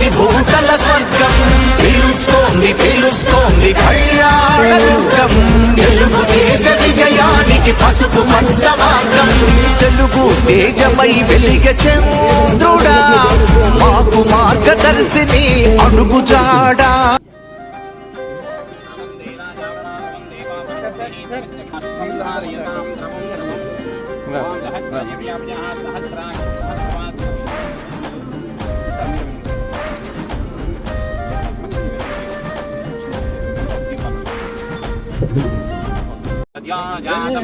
అది భూతల స్వర్గం. పిలుస్తోంది పిలుస్తోంది కళ్యాణదుర్గం. తెలుగుదేశ విజయానికి పసుపు పంచ మార్గం. తెలుగు తేజమై వెలిగె చంద్రుడా, మాకు మార్గదర్శిని అడుగుజాడా.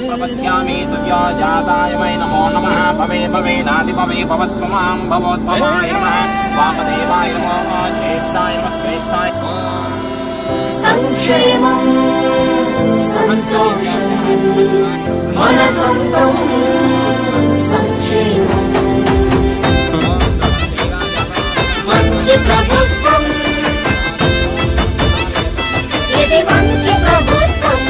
प्रपद्यामि सव्याजाताय वै नमो नमः. भवे भवेनादि भवे भवस्व मां भवोद्भवाय नमः. वामदेवाय नमो ज्येष्ठाय नमः श्रेष्ठाय. संक्षेमं सन्तोषं मनसन्तं संक्षेमं మంచి ప్రభుత్వం ఇది మంచి ప్రభుత్వం.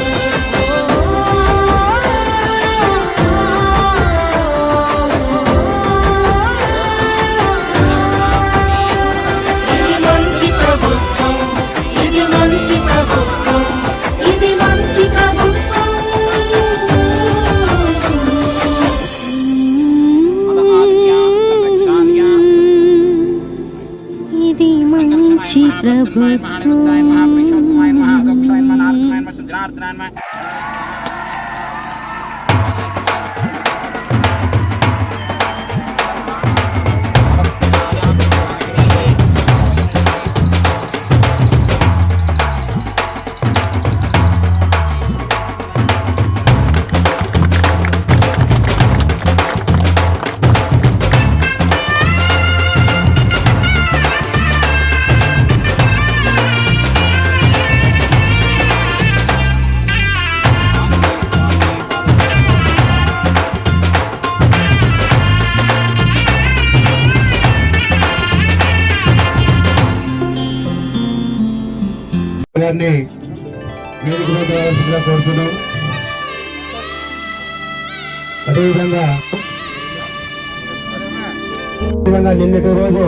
గారిని వేదిక మీద రావాల్సిందిగా కోరుతున్నాం. అదేవిధంగా నిన్నటి రోజు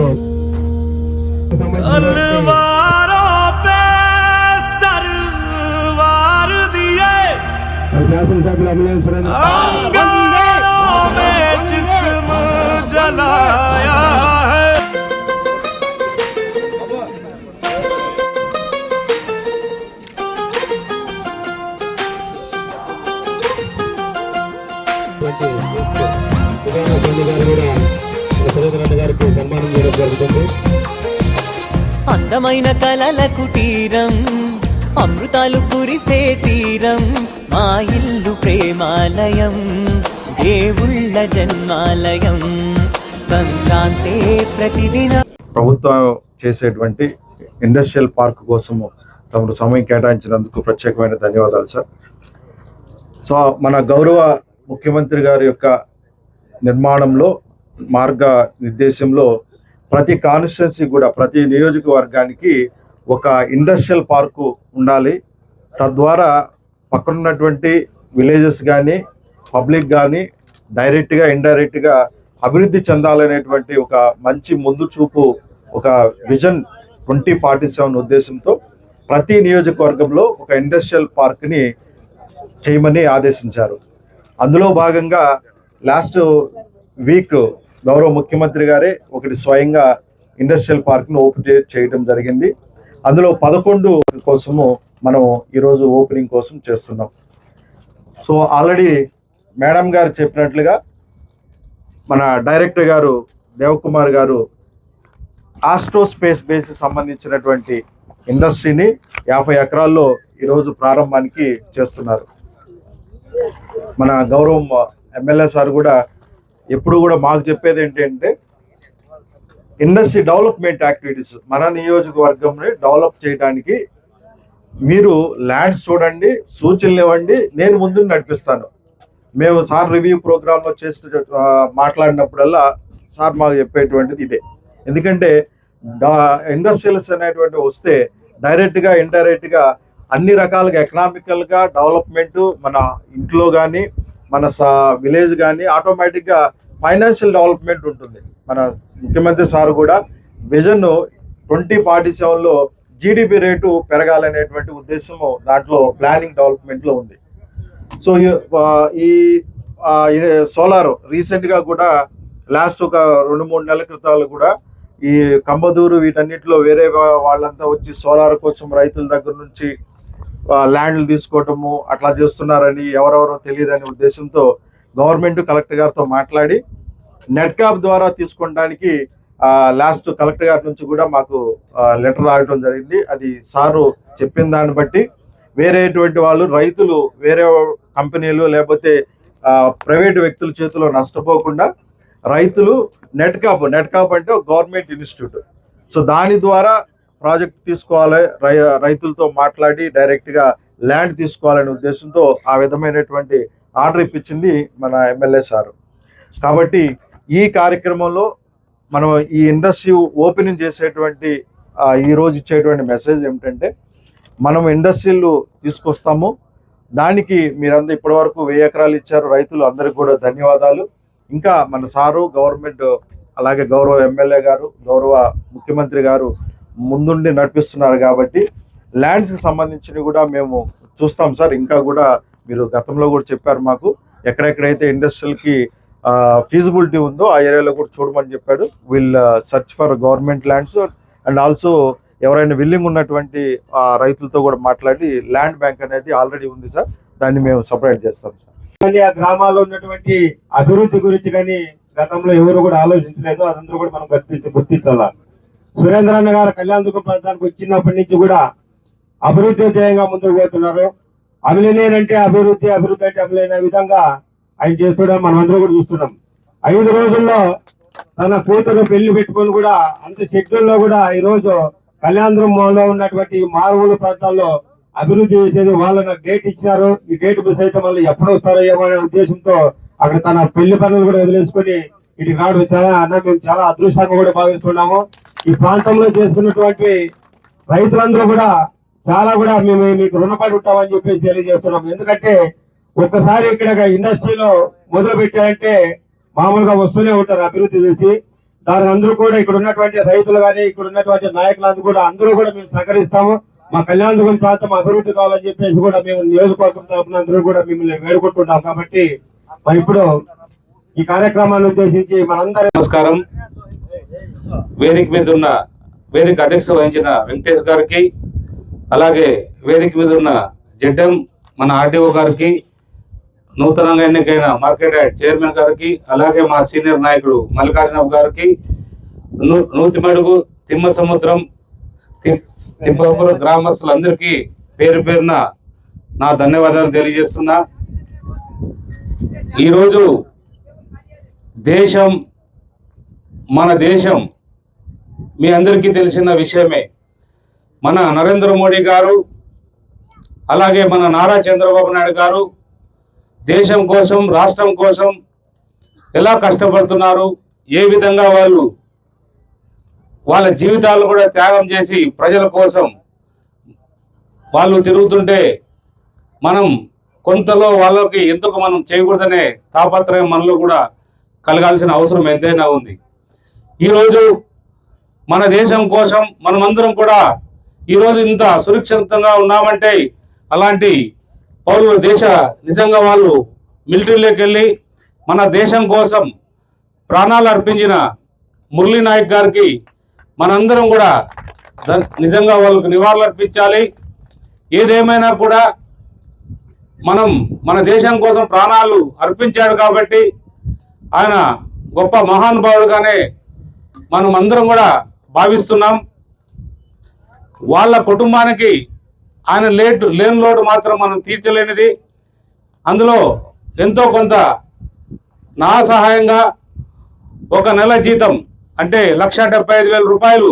శాసనసభ్యులు అమలేశ్వరం అందమైన కలల కుటీరం, అమృతాలు కురిసే తీరం, మా ఇల్లు ప్రేమాలయం, దేవుళ్ళ జన్మాలయం, సంక్రాంతే ప్రతిదిన. ప్రభుత్వం చేసేటువంటి ఇండస్ట్రియల్ పార్క్ కోసము తమరు సమయం కేటాయించినందుకు ప్రత్యేకమైన ధన్యవాదాలు సార్. సో మన గౌరవ ముఖ్యమంత్రి గారి యొక్క నిర్మాణంలో మార్గ నిర్దేశంలో ప్రతి కాన్స్టిట్యున్సీ కూడా ప్రతి నియోజకవర్గానికి ఒక ఇండస్ట్రియల్ పార్కు ఉండాలి. తద్వారా పక్కనున్నటువంటి విలేజెస్ కానీ పబ్లిక్ కానీ డైరెక్ట్గా ఇండైరెక్ట్గా అభివృద్ధి చెందాలనేటువంటి ఒక మంచి ముందు చూపు, ఒక విజన్ 2047 ఉద్దేశంతో ప్రతి నియోజకవర్గంలో ఒక ఇండస్ట్రియల్ పార్క్ని చేయమని ఆదేశించారు. అందులో భాగంగా లాస్ట్ వీక్ గౌరవ ముఖ్యమంత్రి గారే ఒకటి స్వయంగా ఇండస్ట్రియల్ పార్క్ను ఓపెన్ చేయడం జరిగింది. అందులో 11 కోసము మనం ఈరోజు ఓపెనింగ్ కోసం చేస్తున్నాం. సో ఆల్రెడీ మేడం గారు చెప్పినట్లుగా మన డైరెక్టర్ గారు దేవకుమార్ గారు ఆస్ట్రోస్పేస్ బేస్ సంబంధించినటువంటి ఇండస్ట్రీని 50 ఎకరాల్లో ఈరోజు ప్రారంభానికి చేస్తున్నారు. మన గౌరవం ఎమ్మెల్యే సార్ కూడా ఎప్పుడు కూడా మాకు చెప్పేది ఏంటంటే ఇండస్ట్రీ డెవలప్మెంట్ యాక్టివిటీస్ మన నియోజకవర్గంని డెవలప్ చేయడానికి మీరు ల్యాండ్స్ చూడండి, సూచనలు ఇవ్వండి, నేను ముందు నడిపిస్తాను. మేము సార్ రివ్యూ ప్రోగ్రాంలో చేస్తూ మాట్లాడినప్పుడల్లా సార్ మాకు చెప్పేటువంటిది ఇదే. ఎందుకంటే ఇండస్ట్రియల్స్ అనేటువంటి వస్తే డైరెక్ట్గా ఇండైరెక్ట్గా అన్ని రకాలుగా ఎకనామికల్గా డెవలప్మెంటు మన ఇంట్లో కానీ మన విలేజ్ కానీ ఆటోమేటిక్గా ఫైనాన్షియల్ డెవలప్మెంట్ ఉంటుంది. మన ముఖ్యమంత్రి సార్ కూడా విజన్ 2047లో జీడిపి రేటు పెరగాలనేటువంటి ఉద్దేశము దాంట్లో ప్లానింగ్ డెవలప్మెంట్లో ఉంది. సో ఈ సోలార్ రీసెంట్గా కూడా లాస్ట్ ఒక 2-3 నెలల క్రితాలు కూడా ఈ కంబదూరు వీటన్నిటిలో వేరే వాళ్ళంతా వచ్చి సోలార్ కోసం రైతుల దగ్గర నుంచి ల్యాండ్లు తీసుకోవటము అట్లా చేస్తున్నారని ఎవరెవరో తెలియదనే ఉద్దేశంతో గవర్నమెంట్ కలెక్టర్ గారితో మాట్లాడి నెట్కాప్ ద్వారా తీసుకోవడానికి లాస్ట్ కలెక్టర్ గారి నుంచి కూడా మాకు లెటర్ రావడం జరిగింది. అది సారు చెప్పిన దాన్ని బట్టి వేరేటువంటి వాళ్ళు రైతులు వేరే కంపెనీలు లేకపోతే ప్రైవేటు వ్యక్తుల చేతిలో నష్టపోకుండా రైతులు నెట్కాప్ అంటే గవర్నమెంట్ ఇన్స్టిట్యూట్, సో దాని ద్వారా ప్రాజెక్ట్ తీసుకోవాలి, రైతులతో మాట్లాడి డైరెక్ట్గా ల్యాండ్ తీసుకోవాలనే ఉద్దేశంతో ఆ విధమైనటువంటి ఆర్డర్ ఇప్పించింది మన ఎమ్మెల్యే సారు. కాబట్టి ఈ కార్యక్రమంలో మనం ఈ ఇండస్ట్రీ ఓపెనింగ్ చేసేటువంటి ఈరోజు ఇచ్చేటువంటి మెసేజ్ ఏమిటంటే మనం ఇండస్ట్రీలు తీసుకొస్తాము. దానికి మీరందరూ ఇప్పటివరకు 1000 ఎకరాలు ఇచ్చారు రైతులు, అందరికి కూడా ధన్యవాదాలు. ఇంకా మన సారు గవర్నమెంట్ అలాగే గౌరవ ఎమ్మెల్యే గారు గౌరవ ముఖ్యమంత్రి గారు ముందుండి నడిపిస్తున్నారు కాబట్టి ల్యాండ్స్కి సంబంధించినవి కూడా మేము చూస్తాం సార్. ఇంకా కూడా మీరు గతంలో కూడా చెప్పారు మాకు ఎక్కడెక్కడైతే ఇండస్ట్రియల్కి ఫీజిబిలిటీ ఉందో ఆ ఏరియాలో కూడా చూడమని చెప్పాడు. Will search for government lands and also ఎవరైనా విల్లింగ్ ఉన్నటువంటి రైతులతో కూడా మాట్లాడి ల్యాండ్ బ్యాంక్ అనేది ఆల్రెడీ ఉంది సార్, దాన్ని మేము సపరేట్ చేస్తాం సార్. ఆ గ్రామాల్లో ఉన్నటువంటి అభివృద్ధి గురించి కానీ గతంలో ఎవరు కూడా ఆలోచించలేదు, అదంతా కూడా మనం గుర్తించాల. సురేంద్ర అన్న గారు కళ్యాణదుర్గం ప్రాంతానికి వచ్చినప్పటి నుంచి కూడా అభివృద్ధి ధ్యేయంగా ముందుకు పోతున్నారు. అభిలేనంటే అభివృద్ధి అంటే అభిలేన విధంగా ఆయన చేస్తున్నాం, మనం అందరూ కూడా చూస్తున్నాం. 5 రోజుల్లో తన కూతురు పెళ్లి పెట్టుకొని కూడా అంత షెడ్యూల్లో కూడా ఈ రోజు కళ్యాణదుర్గంలో ఉన్నటువంటి మారుమూల ప్రాంతాల్లో అభివృద్ధి చేసేది. వాళ్ళు నాకు డేట్ ఇచ్చినారు, ఈ డేట్ మిస్ అయితే మళ్ళీ ఎప్పుడు వస్తారో ఏమో అనే ఉద్దేశంతో అక్కడ తన పెళ్లి పనులు కూడా వదిలేసుకొని ఇటుకి రావడం మేము చాలా అదృష్టంగా కూడా భావిస్తున్నాము. ఈ ప్రాంతంలో చేసుకున్నటువంటి రైతులందరూ కూడా చాలా కూడా మేము మీకు రుణపడి ఉంటామని చెప్పేసి తెలియజేస్తున్నాం. ఎందుకంటే ఒక్కసారి ఇక్కడ ఇండస్ట్రీలో మొదలు పెట్టారంటే మామూలుగా వస్తూనే ఉంటారు అభివృద్ధి చూసి. దాని అందరూ కూడా ఇక్కడ ఉన్నటువంటి రైతులు కానీ ఇక్కడ ఉన్నటువంటి నాయకులందరూ కూడా అందరూ కూడా మేము సహకరిస్తాము. మా కళ్యాణదుర్గం ప్రాంతం అభివృద్ధి కావాలని చెప్పేసి కూడా మేము నియోజకవర్గం తరఫున అందరూ కూడా మిమ్మల్ని వేడుకుంటున్నాం. కాబట్టి మరి ఇప్పుడు ఈ కార్యక్రమాన్ని ఉద్దేశించి మనందరం నమస్కారం. వేదిక అధ్యక్షత వహించిన వెంకటేష్ గారికి, అలాగే వేదిక మీద ఉన్న జడ్ఎం మన ఆర్డీఓ గారికి, నూతనంగా ఎన్నికైన మార్కెట్ యార్డ్ చైర్మన్ గారికి, అలాగే మా సీనియర్ నాయకుడు మల్లికార్జున గారికి, నూతిమడుగు, తిమ్మ సముద్రం, తిప్పపురం గ్రామస్తులందరికీ పేరు పేరున నా ధన్యవాదాలు తెలియజేస్తున్నా. ఈరోజు మన దేశం మీ అందరికీ తెలిసిన విషయమే. మన నరేంద్ర మోడీ గారు అలాగే మన నారా చంద్రబాబు నాయుడు గారు దేశం కోసం రాష్ట్రం కోసం ఎలా కష్టపడుతున్నారు, ఏ విధంగా వాళ్ళ జీవితాలు కూడా త్యాగం చేసి ప్రజల కోసం వాళ్ళు తిరుగుతుంటే మనం కొంతలో వాళ్ళకి ఎందుకు మనం చేయకూడదనే తాపత్రయం మనలో కూడా కలగాల్సిన అవసరం ఎంతైనా ఉంది. ఈరోజు మన దేశం కోసం మనమందరం కూడా ఈరోజు ఇంత సురక్షితంగా ఉన్నామంటే అలాంటి పౌరులు నిజంగా వాళ్ళు మిలిటరీలోకి వెళ్ళి మన దేశం కోసం ప్రాణాలు అర్పించిన మురళీ నాయక్ గారికి మనందరం కూడా నిజంగా వాళ్ళకు నివాళులు అర్పించాలి. ఏదేమైనా కూడా మన దేశం కోసం ప్రాణాలు అర్పించాడు కాబట్టి ఆయన గొప్ప మహానుభావుడుగానే మనం అందరం కూడా భావిస్తున్నాం. వాళ్ళ కుటుంబానికి ఆయన లేని లోటు మాత్రం మనం తీర్చలేనిది. అందులో ఎంతో కొంత నా సహాయంగా 1 నెల జీతం అంటే 1,75,000 రూపాయలు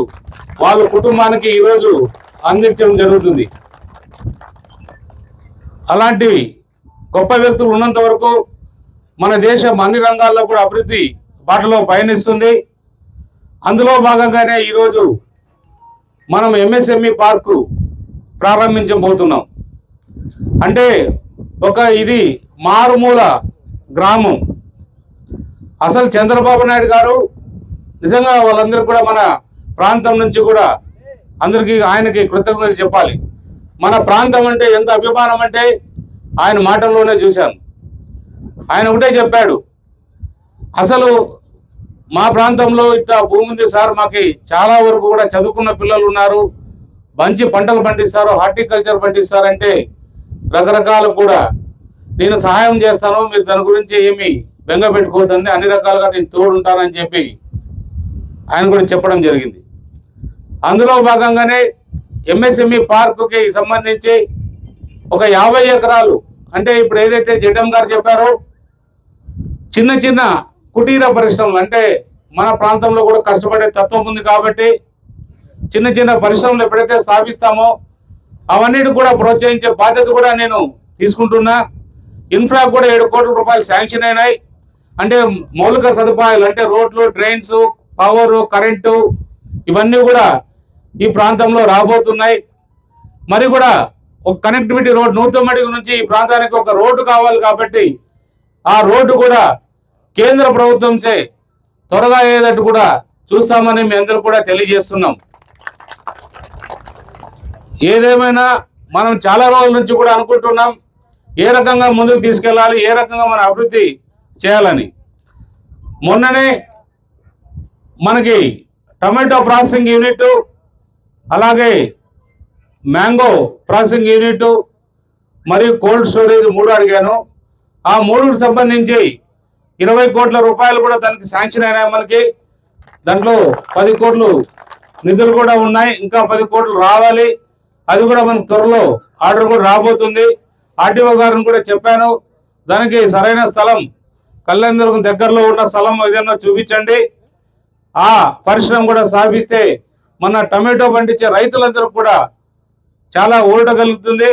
వాళ్ళ కుటుంబానికి ఈరోజు అందించడం జరుగుతుంది. అలాంటి గొప్ప వ్యక్తులు ఉన్నంత వరకు మన దేశం అన్ని రంగాల్లో కూడా అభివృద్ధి బాటలో పయనిస్తుంది. అందులో భాగంగానే ఈరోజు మనం ఎంఎస్ఎంఈ పార్కు ప్రారంభించబోతున్నాం. అంటే ఇది మారుమూల గ్రామం. అసలు చంద్రబాబు నాయుడు గారు నిజంగా వాళ్ళందరూ కూడా మన ప్రాంతం నుంచి కూడా అందరికీ ఆయనకి కృతజ్ఞతలు చెప్పాలి. మన ప్రాంతం అంటే ఎంత అభిమానం అంటే ఆయన మాటల్లోనే చూశాను. ఆయన ఒకటే చెప్పాడు, అసలు మా ప్రాంతంలో ఇంత భూమి ఉంది సార్, మాకు చాలా వరకు కూడా చదువుకున్న పిల్లలు ఉన్నారు, మంచి పంటలు పండిస్తారు, హార్టికల్చర్ పండిస్తారంటే రకరకాలు కూడా నేను సహాయం చేస్తాను, మీరు దాని గురించి ఏమి బెంగ పెట్టుకోవద్దని, అన్ని రకాలుగా నేను తోడుంటానని చెప్పి ఆయన కూడా చెప్పడం జరిగింది. అందులో భాగంగానే ఎంఎస్ఎంఈ పార్కుకి సంబంధించి ఒక 50 ఎకరాలు, అంటే ఇప్పుడు ఏదైతే జడ్ఎం గారు చెప్పారో చిన్న చిన్న కుటీర పరిశ్రమలు, అంటే మన ప్రాంతంలో కూడా కష్టపడే తత్వం ఉంది కాబట్టి చిన్న చిన్న పరిశ్రమలు ఎప్పుడైతే స్థాపిస్తామో అవన్నిటి కూడా ప్రోత్సహించే బాధ్యత కూడా నేను తీసుకుంటున్నా. ఇన్ఫ్రా కూడా 7 కోట్ల రూపాయలు శాంక్షన్ అయినాయి. అంటే మౌలిక సదుపాయాలు అంటే రోడ్లు, డ్రైన్స్, పవర్, కరెంటు ఇవన్నీ కూడా ఈ ప్రాంతంలో రాబోతున్నాయి. మరి కూడా ఒక కనెక్టివిటీ రోడ్ నూతమడిగి నుంచి ఈ ప్రాంతానికి ఒక రోడ్డు కావాలి కాబట్టి ఆ రోడ్డు కూడా కేంద్ర ప్రభుత్వంచే త్వరగా అయ్యేటట్టు కూడా చూస్తామని మీ అందరూ కూడా తెలియజేస్తున్నాం. ఏదేమైనా మనం చాలా రోజుల నుంచి కూడా అనుకుంటున్నాం ఏ రకంగా ముందుకు తీసుకెళ్ళాలి, ఏ రకంగా మన అభివృద్ధి చేయాలని. మొన్ననే మనకి టమాటో ప్రాసెసింగ్ యూనిట్, అలాగే మ్యాంగో ప్రాసెసింగ్ యూనిట్ మరియు కోల్డ్ స్టోరేజ్ 3 అడిగాను. ఆ 3కి సంబంధించి 20 కోట్ల రూపాయలు కూడా దానికి శాంక్షన్ అయినాయి. మనకి దాంట్లో 10 కోట్లు నిధులు కూడా ఉన్నాయి, ఇంకా 10 కోట్లు రావాలి. అది కూడా మనకు త్వరలో ఆర్డర్ కూడా రాబోతుంది. ఆర్టీఓ గారిని కూడా చెప్పాను, దానికి సరైన స్థలం కళ్యాణదుర్గం దగ్గరలో ఉన్న స్థలం ఏదైనా చూపించండి. ఆ పరిశ్రమ కూడా స్థాపిస్తే మన టమాటో పండించే రైతులందరూ కూడా చాలా ఊరట కలుగుతుంది.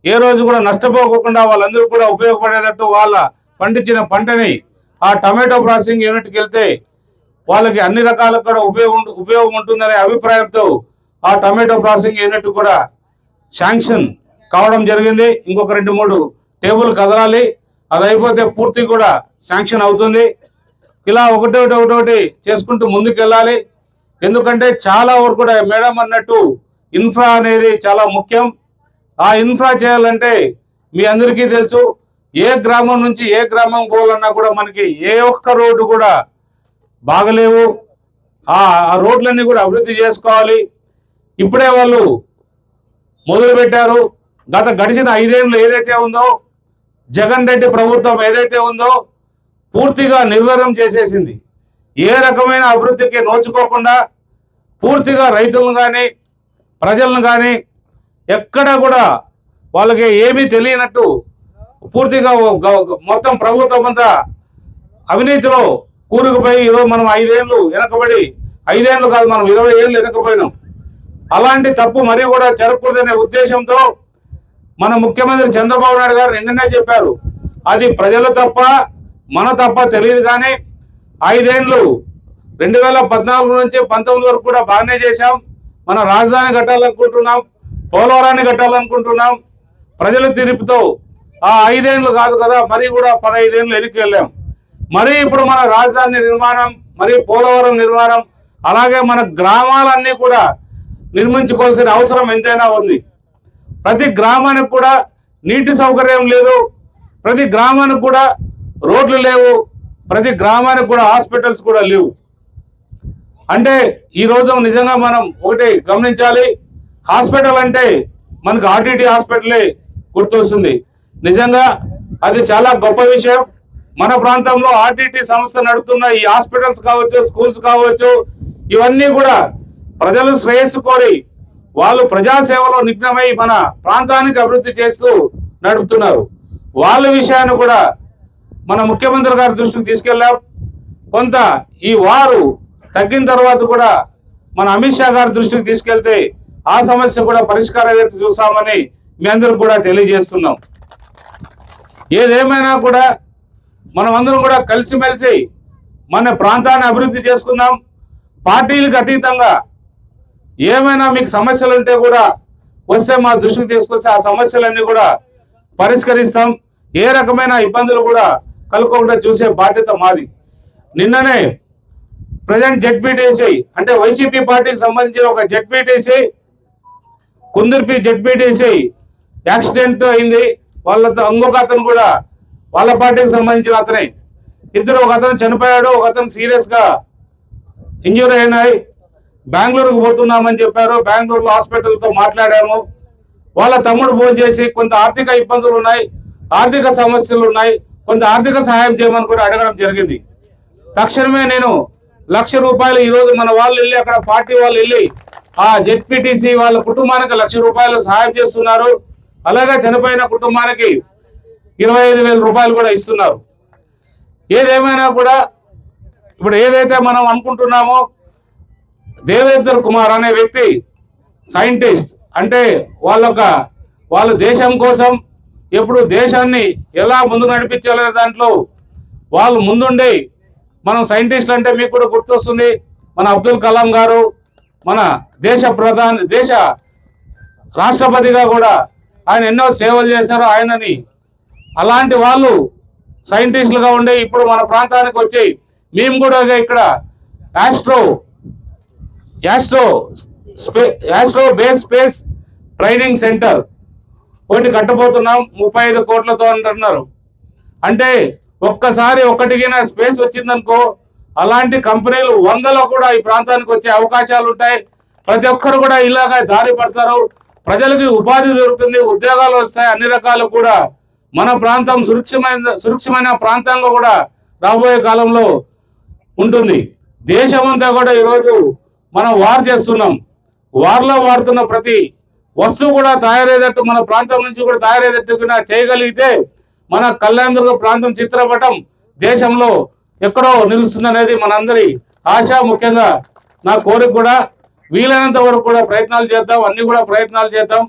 ఏ రోజు కూడా నష్టపోకుండా వాళ్ళందరూ కూడా ఉపయోగపడేటట్టు వాళ్ళ పండించిన పంటని ఆ టమాటో ప్రాసెసింగ్ యూనిట్కి వెళ్తే వాళ్ళకి అన్ని రకాలకు కూడా ఉపయోగం ఉంటుందనే అభిప్రాయంతో ఆ టమాటో ప్రాసెసింగ్ యూనిట్ కూడా శాంక్షన్ కావడం జరిగింది. ఇంకొక 2-3 టేబుల్ కదలాలి, అది అయిపోతే పూర్తి కూడా శాంక్షన్ అవుతుంది. ఇలా ఒకటోటి చేసుకుంటూ ముందుకు వెళ్ళాలి. ఎందుకంటే చాలా వరకు కూడా మేడం అన్నట్టు ఇన్ఫ్రా అనేది చాలా ముఖ్యం. ఆ ఇన్ఫ్రా చేయాలంటే మీ అందరికీ తెలుసు, ఏ గ్రామం నుంచి ఏ గ్రామం పోవాలన్నా కూడా మనకి ఏ ఒక్క రోడ్డు కూడా బాగలేవు. ఆ రోడ్లన్నీ కూడా అభివృద్ధి చేసుకోవాలి. ఇప్పుడే వాళ్ళు మొదలు పెట్టారు. గడిచిన 5 ఏళ్ళు ఏదైతే ఉందో జగన్ రెడ్డి ప్రభుత్వం ఏదైతే ఉందో పూర్తిగా నిర్వీర్యం చేసేసింది. ఏ రకమైన అభివృద్ధికి నోచుకోకుండా పూర్తిగా రైతులను కానీ ప్రజలను కానీ ఎక్కడ కూడా వాళ్ళకి ఏమీ తెలియనట్టు పూర్తిగా మొత్తం ప్రభుత్వం అంతా అవినీతిలో కూరుకుపోయి ఈరోజు మనం 5 ఏళ్ళు వెనకబడి, 5 ఏళ్ళు కాదు మనం 20 ఏళ్ళు వెనకపోయినాం. అలాంటి తప్పు మరీ కూడా జరగకూడదనే ఉద్దేశంతో మన ముఖ్యమంత్రి చంద్రబాబు నాయుడు గారు నిన్ననే చెప్పారు, అది ప్రజల తప్ప మన తప్ప తెలియదు కానీ 5 ఏళ్ళు 2014 నుంచి 19 వరకు కూడా బాగానే చేశాం. మన రాజధాని కట్టాలనుకుంటున్నాం, పోలవరాన్ని కట్టాలనుకుంటున్నాం. ప్రజల తీర్పుతో ఆ 5 ఏళ్ళు కాదు కదా, మరి కూడా 15 ఏళ్ళు వెనక్కి వెళ్ళాం. మరి ఇప్పుడు మన రాజధాని నిర్మాణం, మరి పోలవరం నిర్మాణం, అలాగే మన గ్రామాలన్నీ కూడా నిర్మించుకోవాల్సిన అవసరం ఎంతైనా ఉంది. ప్రతి గ్రామానికి కూడా నీటి సౌకర్యం లేదు, ప్రతి గ్రామానికి కూడా రోడ్లు లేవు, ప్రతి గ్రామానికి కూడా హాస్పిటల్స్ కూడా లేవు. అంటే ఈరోజు నిజంగా మనం ఒకటి గమనించాలి, హాస్పిటల్ అంటే మనకు ఆర్టీటీ హాస్పిటలే గుర్తొస్తుంది. నిజంగా అది చాలా గొప్ప విషయం. మన ప్రాంతంలో ఆర్టీటీ సంస్థ నడుపుతున్న ఈ హాస్పిటల్స్ కావచ్చు, స్కూల్స్ కావచ్చు, ఇవన్నీ కూడా ప్రజలు శ్రేయస్సు కోరి వాళ్ళు ప్రజాసేవలో నిఘ్నమై మన ప్రాంతానికి అభివృద్ధి చేస్తూ నడుపుతున్నారు. వాళ్ళ విషయాన్ని కూడా మన ముఖ్యమంత్రి గారి దృష్టికి తీసుకెళ్ళాం. కొంత ఈ వారు తగ్గిన తర్వాత కూడా మన అమిత్ షా గారి దృష్టికి తీసుకెళ్తే ఆ సమస్య కూడా పరిష్కారం చూసామని మీ అందరికి కూడా తెలియజేస్తున్నాం. ఏదేమైనా కూడా మనం అందరం కూడా కలిసిమెలిసి మన ప్రాంతాన్ని అభివృద్ధి చేసుకుందాం. పార్టీలకు అతీతంగా ఏమైనా మీకు సమస్యలు ఉంటే కూడా వస్తే మా దృష్టికి తీసుకొస్తే ఆ సమస్యలన్నీ కూడా పరిష్కరిస్తాం. ఏ రకమైన ఇబ్బందులు కూడా కలుపుకుండా చూసే బాధ్యత మాది. నిన్ననే ప్రజెంట్ జెడ్పీటీసీ అంటే వైసీపీ పార్టీకి సంబంధించిన ఒక జెడ్పీటీసీ కుందుర్పి జెడ్పీటీసీ యాక్సిడెంట్ అయింది. వాళ్ళతో ఇంకొక అతను కూడా వాళ్ళ పార్టీకి సంబంధించిన అతనే. ఇద్దరు, ఒక అతను చనిపోయాడు, ఒక అతను సీరియస్ గా ఇంజూరీ అయినాయి. బెంగళూరుకు పోతున్నామని చెప్పారు. బెంగళూరులో హాస్పిటల్తో మాట్లాడాము. వాళ్ళ తమ్ముడు ఫోన్ చేసి కొంత ఆర్థిక ఇబ్బందులు ఉన్నాయి, ఆర్థిక సమస్యలు ఉన్నాయి, కొంత ఆర్థిక సహాయం చేయమని కూడా అడగడం జరిగింది. తక్షణమే నేను ₹1,00,000 ఈరోజు మన వాళ్ళు వెళ్ళి అక్కడ పార్టీ వాళ్ళు వెళ్ళి ఆ జెడ్పీటీసీ వాళ్ళ కుటుంబానికి ₹1,00,000 సహాయం చేస్తున్నారు. అలాగే చనిపోయిన కుటుంబానికి ₹25,000 కూడా ఇస్తున్నారు. ఏదేమైనా కూడా ఇప్పుడు ఏదైతే మనం అనుకుంటున్నామో దేవేందర్ కుమార్ అనే వ్యక్తి సైంటిస్ట్, అంటే వాళ్ళ దేశం కోసం ఎప్పుడు దేశాన్ని ఎలా ముందు నడిపించాలనే దాంట్లో వాళ్ళు ముందుండి, మనం సైంటిస్టులు అంటే మీకు కూడా గుర్తొస్తుంది మన అబ్దుల్ కలాం గారు, మన దేశ రాష్ట్రపతిగా కూడా ఆయన ఎన్నో సేవలు చేశారు ఆయనని. అలాంటి వాళ్ళు సైంటిస్టులుగా ఉండి ఇప్పుడు మన ప్రాంతానికి వచ్చి మేము కూడా ఇక్కడ astro base space training centre ఒకటి కట్టబోతున్నాం 35 కోట్లతో అంటున్నారు. అంటే ఒక్కసారి ఒకటికైనా స్పేస్ వచ్చిందనుకో అలాంటి కంపెనీలు 100లో కూడా ఈ ప్రాంతానికి వచ్చే అవకాశాలు ఉంటాయి. ప్రతి ఒక్కరు కూడా ఇలాగా దారి పడతారు, ప్రజలకి ఉపాధి దొరుకుతుంది, ఉద్యోగాలు వస్తాయి. అన్ని రకాలు కూడా మన ప్రాంతం సురక్షితమైన ప్రాంతంగా కూడా రాబోయే కాలంలో ఉంటుంది. దేశమంతా కూడా ఈరోజు మనం వార్ చేస్తున్నాం. వార్లో వాడుతున్న ప్రతి వస్తువు కూడా తయారయ్యేటట్టు మన ప్రాంతం నుంచి కూడా తయారయ్యేటట్టు కూడా చేయగలిగితే మన కళ్యాణదుర్గ ప్రాంతం చిత్రపటం దేశంలో ఎక్కడో నిలుస్తుందనేది మనందరి ఆశ. ముఖ్యంగా నా కోరిక కూడా వీలైనంత వరకు కూడా ప్రయత్నాలు చేద్దాం, అన్ని కూడా ప్రయత్నాలు చేద్దాం,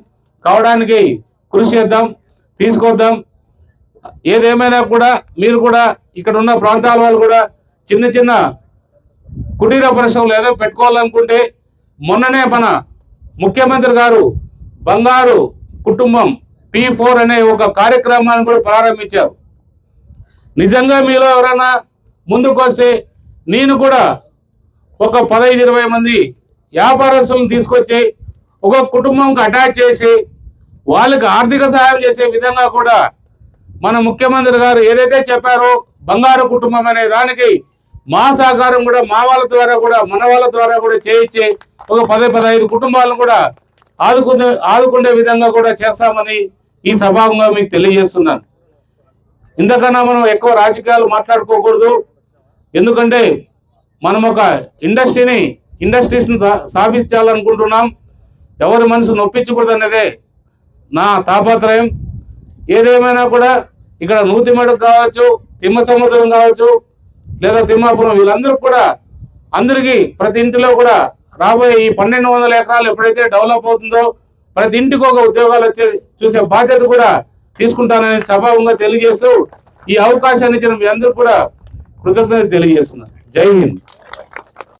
కావడానికి కృషి చేద్దాం, తీసుకొద్దాం. ఏదేమైనా కూడా మీరు కూడా ఇక్కడ ఉన్న ప్రాంతాల వాళ్ళు కూడా చిన్న చిన్న కుటీర పరిశ్రమలు ఏదో పెట్టుకోవాలనుకుంటే మొన్ననే మన ముఖ్యమంత్రి గారు బంగారు కుటుంబం P4 అనే ఒక కార్యక్రమాన్ని కూడా ప్రారంభించారు. నిజంగా మీలో ఎవరైనా ముందుకు వస్తే నేను కూడా ఒక 15-20 మంది వ్యాపారస్తులను తీసుకొచ్చి ఒక కుటుంబంకి అటాచ్ చేసి వాళ్ళకి ఆర్థిక సహాయం చేసే విధంగా కూడా మన ముఖ్యమంత్రి గారు ఏదైతే చెప్పారో బంగారు కుటుంబం అనే దానికి మా సహకారం కూడా మా వాళ్ళ ద్వారా కూడా మన వాళ్ళ ద్వారా కూడా చేయించి ఒక 10-15 కుటుంబాలను కూడా ఆదుకునే విధంగా కూడా చేస్తామని ఈ సభాముగా మీకు తెలియజేస్తున్నాను. ఇంతకన్నా మనం ఎక్కువ రాజకీయాలు మాట్లాడుకోకూడదు. ఎందుకంటే మనం ఒక ఇండస్ట్రీస్ని స్థాపించాలనుకుంటున్నాం. ఎవరి మనసు నొప్పించకూడదు అనేదే నా తాపత్రయం. ఏదేమైనా కూడా ఇక్కడ నూతిమడుగు కావచ్చు, తిమ్మ సముద్రం కావచ్చు, లేదా తిమ్మాపురం, వీళ్ళందరూ కూడా అందరికీ ప్రతి ఇంటిలో కూడా రాబోయే ఈ 1200 ఎకరాలు ఎప్పుడైతే డెవలప్ అవుతుందో ప్రతి ఇంటికి ఒక ఉద్యోగాలు చూసే బాధ్యత కూడా తీసుకుంటానని సభాముగా తెలియజేస్తూ ఈ అవకాశాన్ని ఇచ్చిన మీ అందరూ కూడా కృతజ్ఞత తెలియజేస్తున్నాను. జై హింద్.